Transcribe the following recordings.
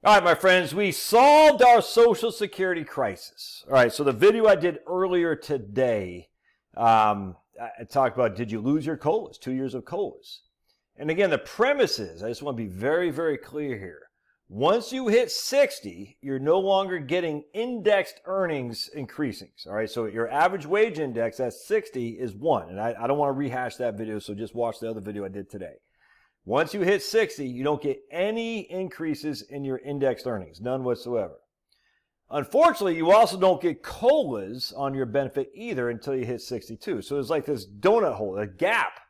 All right, my friends, we solved our Social Security crisis. All right, so the video I did earlier today, I talked about, did you lose your COLAs, 2 years of COLAs? And again, the premise is, I just want to be very, very clear here. Once you hit 60, you're no longer getting indexed earnings increasing. All right, so your average wage index at 60 is 1. And I don't want to rehash that video, so just watch the other video I did today. Once you hit 60, you don't get any increases in your indexed earnings, none whatsoever. Unfortunately, you also don't get COLAs on your benefit either until you hit 62. So there's like this donut hole, a gap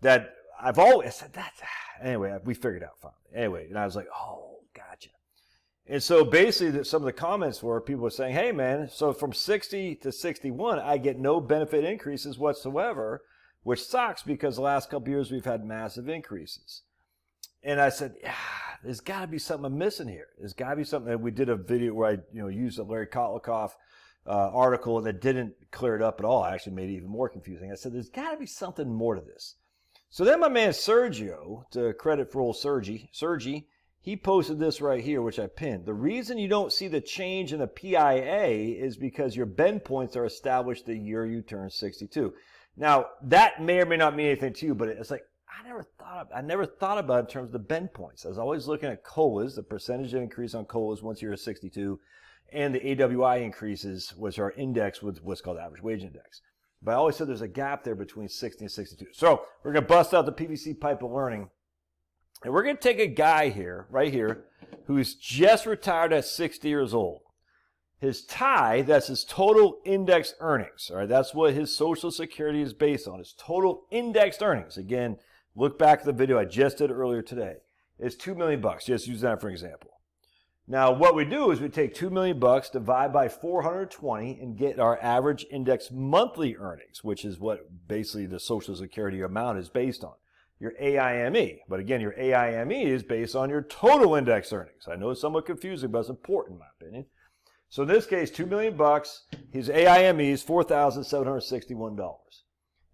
that I've always said that. Anyway, we figured it out finally. Anyway, and I was like, oh, gotcha. And so basically some of the comments were people were saying, hey man, so from 60 to 61, I get no benefit increases whatsoever, which sucks because the last couple of years we've had massive increases. And I said, yeah, there's got to be something I'm missing here. There's got to be something. And we did a video where I used a Larry Kotlikoff article that didn't clear it up at all. I actually made it even more confusing. I said, there's got to be something more to this. So then my man Sergio, to credit for old Sergi, he posted this right here, which I pinned. The reason you don't see the change in the PIA is because your bend points are established the year you turn 62. Now, that may or may not mean anything to you, but it's like, I never thought about it in terms of the bend points. I was always looking at COLAs, the percentage increase on COLAs once you're at 62, and the AWI increases, which are indexed with what's called the average wage index. But I always said there's a gap there between 60 and 62. So we're going to bust out the PVC pipe of learning. And we're going to take a guy here, right here, who's just retired at 60 years old. His TIE, that's his total indexed earnings. All right, that's what his Social Security is based on, his total indexed earnings. Again, look back at the video I just did earlier today. It's $2 million. Just use that for example. Now, what we do is we take $2 million, divide by 420, and get our average index monthly earnings, which is what basically the Social Security amount is based on. Your AIME. But again, your AIME is based on your total index earnings. I know it's somewhat confusing, but it's important in my opinion. So in this case, $2 million, his AIME is $4,761.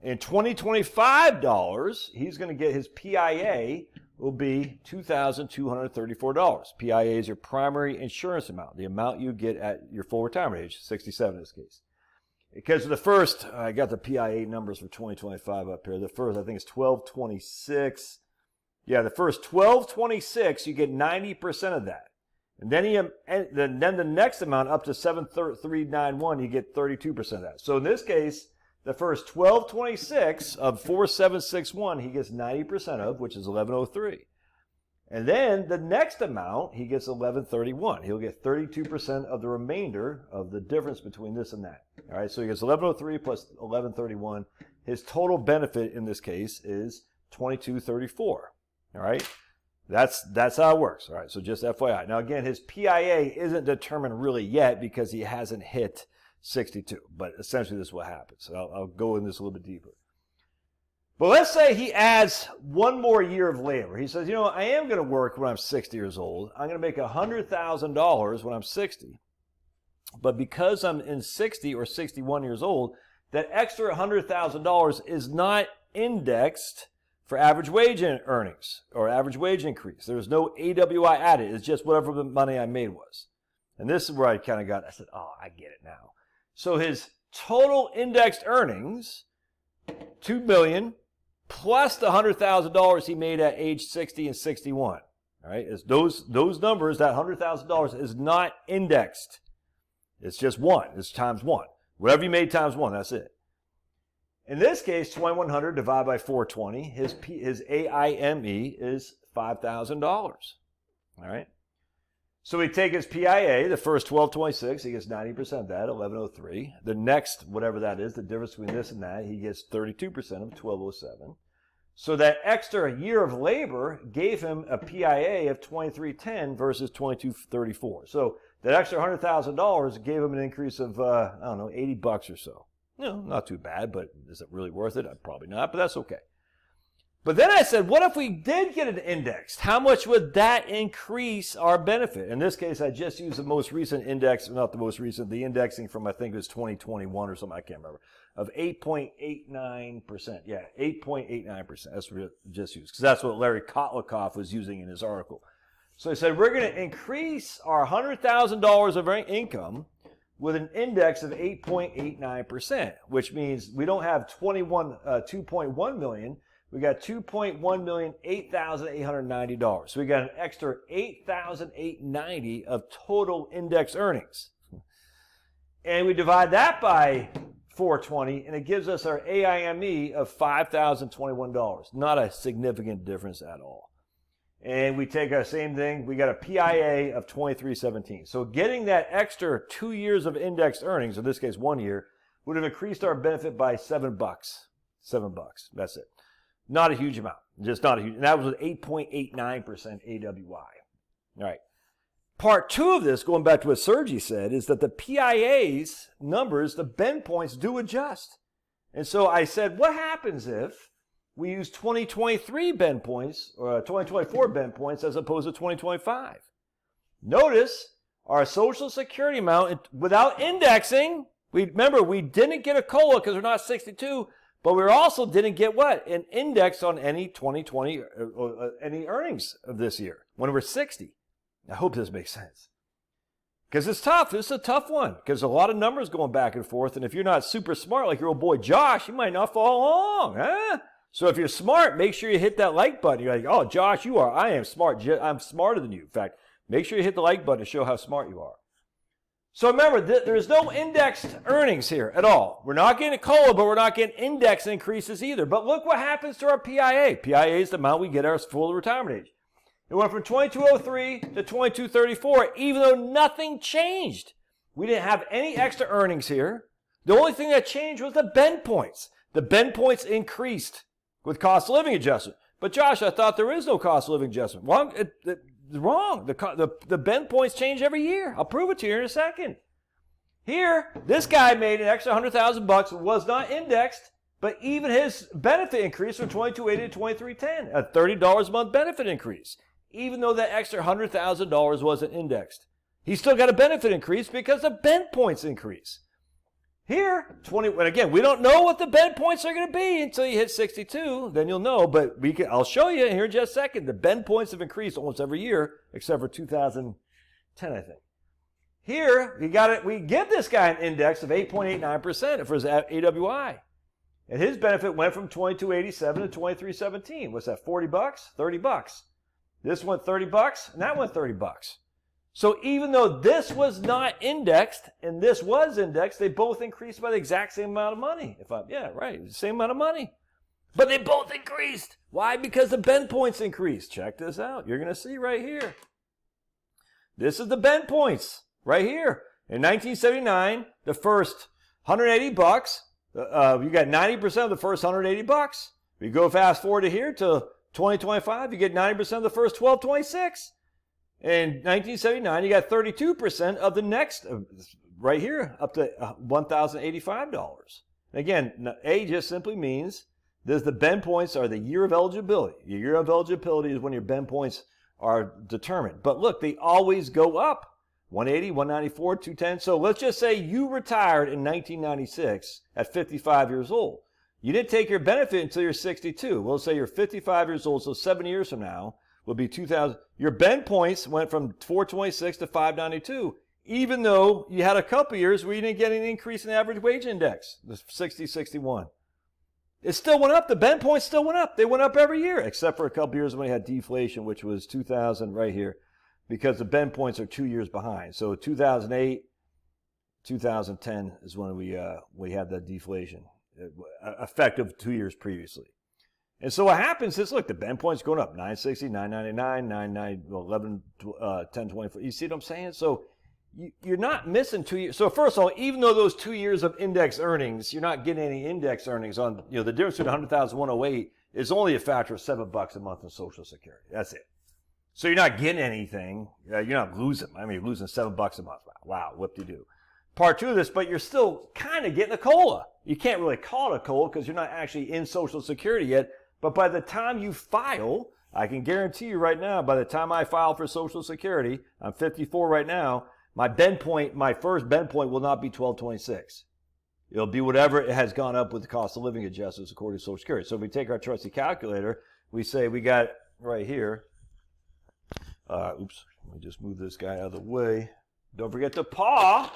In 2025 dollars, he's going to get his PIA will be $2,234. PIA is your primary insurance amount, the amount you get at your full retirement age, 67 in this case. Because the first, I got the PIA numbers for 2025 up here. The first, I think it's 1226. Yeah, the first 1226, you get 90% of that. And then the next amount up to 73391, you get 32% of that. So in this case, the first 1226 of 4761, he gets 90% of, which is 1103. And then the next amount, he gets 1131. He'll get 32% of the remainder of the difference between this and that. All right, so he gets 1103 plus 1131. His total benefit in this case is 2234. All right, that's how it works. All right, so just FYI. Now again, his PIA isn't determined really yet because he hasn't hit 62, but essentially this is what happens. So I'll go in this a little bit deeper. But let's say he adds one more year of labor. He says, I am going to work when I'm 60 years old. I'm going to make $100,000 when I'm 60. But because I'm in 60 or 61 years old, that extra $100,000 is not indexed for average wage earnings or average wage increase. There's no AWI added. It's just whatever the money I made was. And this is where I kind of I said, oh, I get it now. So his total indexed earnings, $2 million, plus the $100,000 he made at age 60 and 61. All right, it's those numbers, that $100,000 is not indexed. It's just one. It's times one. Whatever you made times one, that's it. In this case, 2,100 divided by 420, his AIME is $5,000. All right. So we take his PIA, the first 1226, he gets 90% of that, 1103. The next, whatever that is, the difference between this and that, he gets 32% of 1207. So that extra year of labor gave him a PIA of 2310 versus 2234. So that extra $100,000 gave him an increase of, $80 or so. Not too bad, but is it really worth it? Probably not, but that's okay. But then I said, what if we did get it indexed? How much would that increase our benefit? In this case, I just used the most recent index, not the most recent, the indexing from, I think it was 2021 or something, I can't remember, of 8.89%. Yeah, 8.89%. That's what I just used, because that's what Larry Kotlikoff was using in his article. So I said, we're going to increase our $100,000 of income with an index of 8.89%, which means we don't have 2.1 million. We got 2.1 million, $8,890. So we got an extra $8,890 of total index earnings. And we divide that by 420, and it gives us our AIME of $5,021. Not a significant difference at all. And we take our same thing, we got a PIA of 2317. So getting that extra 2 years of indexed earnings, in this case 1 year, would have increased our benefit by $7. $7. That's it. Not a huge amount. Just not a huge. And that was with 8.89% AWI. All right. Part 2 of this, going back to what Sergi said, is that the PIA's numbers, the bend points, do adjust. And so I said, what happens if we use 2023 bend points, or 2024 bend points, as opposed to 2025? Notice our Social Security amount, without indexing, remember, we didn't get a COLA because we're not 62, but we also didn't get what? An index on any 2020, any earnings of this year, when we're 60. I hope this makes sense. Because it's tough. This is a tough one. Because a lot of numbers going back and forth. And if you're not super smart like your old boy Josh, you might not follow along. Huh? So if you're smart, make sure you hit that like button. You're like, oh, Josh, I am smart. I'm smarter than you. In fact, make sure you hit the like button to show how smart you are. So remember, there's no indexed earnings here at all. We're not getting a COLA, but we're not getting index increases either. But look what happens to our PIA. PIA is the amount we get our full retirement age. It went from 2203 to 2234, even though nothing changed. We didn't have any extra earnings here. The only thing that changed was the bend points. The bend points increased with cost of living adjustment. But Josh, I thought there is no cost of living adjustment. Wrong. Wrong. The bend points change every year. I'll prove it to you in a second. Here, this guy made an extra $100,000, was not indexed, but even his benefit increased from $2280 to $2310, a $30 a month benefit increase. Even though that extra $100,000 wasn't indexed. He still got a benefit increase because the bend points increase. Here, and again, we don't know what the bend points are going to be until you hit 62. Then you'll know, but I'll show you here in just a second. The bend points have increased almost every year, except for 2010, I think. Here, we give this guy an index of 8.89% for his AWI. And his benefit went from $2287 to $2317. What's that, $40? $30. This went $30, and that went $30. So even though this was not indexed and this was indexed, they both increased by the exact same amount of money. Yeah, right, the same amount of money. But they both increased. Why? Because the bend points increased. Check this out. You're going to see right here. This is the bend points right here. In 1979, the first $180, you got 90% of the first $180. We go fast forward to here to 2025, you get 90% of the first 1226. In 1979, you got 32% of the next, right here, up to $1,085. Again, A just simply means the bend points are the year of eligibility. Your year of eligibility is when your bend points are determined. But look, they always go up. 180, 194, 210. So let's just say you retired in 1996 at 55 years old. You didn't take your benefit until you're 62. We'll say you're 55 years old, so 7 years from now will be 2000. Your bend points went from 426 to 592, even though you had a couple years where you didn't get any increase in the average wage index, the 60, 61. It still went up. The bend points still went up. They went up every year, except for a couple years when we had deflation, which was 2000 right here, because the bend points are 2 years behind. So 2008, 2010 is when we had that deflation. Effective 2 years previously. And so what happens is, look, the bend point's going up, 960, 999, 99, 11, 10, 24. You see what I'm saying? So you're not missing 2 years. So first of all, even though those 2 years of index earnings, you're not getting any index earnings on, the difference between 100,000 and 108 is only a factor of $7 a month in Social Security. That's it. So you're not getting anything. You're not losing. I mean, you're losing $7 a month. Wow, whoop-de-doo. Part 2 of this, but you're still kind of getting a COLA. You can't really call it a COLA because you're not actually in Social Security yet. But by the time you file, I can guarantee you right now, by the time I file for Social Security, I'm 54 right now, my first bend point will not be 1226. It'll be whatever it has gone up with the cost of living adjustments according to Social Security. So if we take our trusty calculator, we say we got right here, Oops, let me just move this guy out of the way. Don't forget to paw.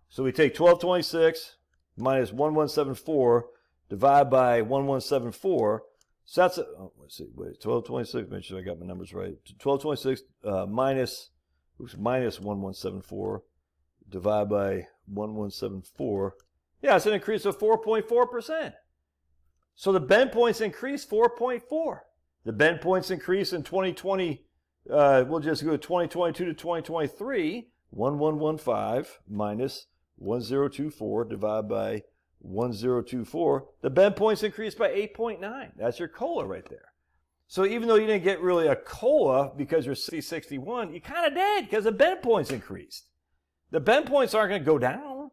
So we take 1226 minus 1174 divided by 1174. So that's, let's see, wait, 1226, make sure I got my numbers right. 1226 minus 1174 divided by 1174. Yeah, it's an increase of 4.4%. So the bend points increased 4.4. The bend points increase in 2020, we'll just go 2022 to 2023, 1115 minus 1024 divided by 1024. The bend points increased by 8.9. That's your COLA right there. So even though you didn't get really a COLA because you're 61, you kind of did because the bend points increased. The bend points aren't going to go down.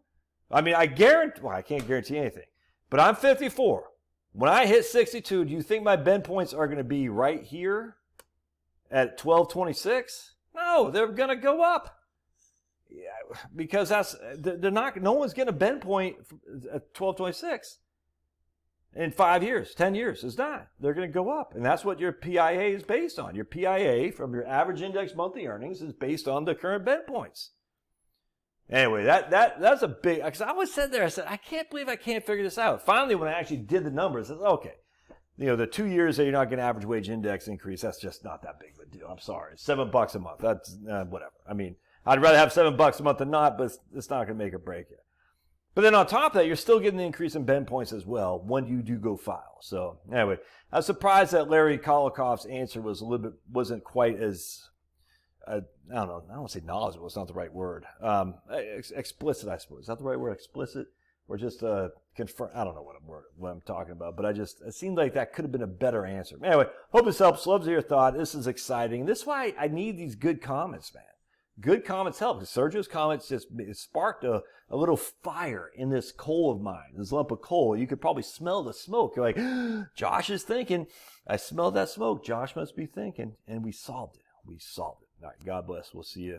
I mean, I can't guarantee anything, but I'm 54. When I hit 62, do you think my bend points are going to be right here at 1226? No, they're going to go up. Yeah, because they're not. No one's getting a bend point at 1226 in 5 years, 10 years. It's not. They're going to go up, and that's what your PIA is based on. Your PIA from your average index monthly earnings is based on the current bend points. Anyway, that's a big, because I was sitting there, I said, I can't believe I can't figure this out. Finally, when I actually did the numbers, I said, okay, the 2 years that you're not getting average wage index increase, that's just not that big of a deal. I'm sorry. It's $7 a month. That's whatever. I mean, I'd rather have $7 a month than not, but it's not going to make or break it. But then on top of that, you're still getting the increase in bend points as well when you do go file. So anyway, I was surprised that Larry Kolikoff's answer wasn't quite as, I don't know, I don't want to say knowledgeable, it's not the right word. Explicit, I suppose. Is that the right word, explicit? Or just confirm, I don't know what I'm talking about, but it seemed like that could have been a better answer. Anyway, hope this helps. Love to hear your thought. This is exciting. This is why I need these good comments, man. Good comments help. Sergio's comments just sparked a little fire in this coal of mine, this lump of coal. You could probably smell the smoke. You're like, Josh is thinking. I smelled that smoke. Josh must be thinking. And we solved it. All right, God bless. We'll see you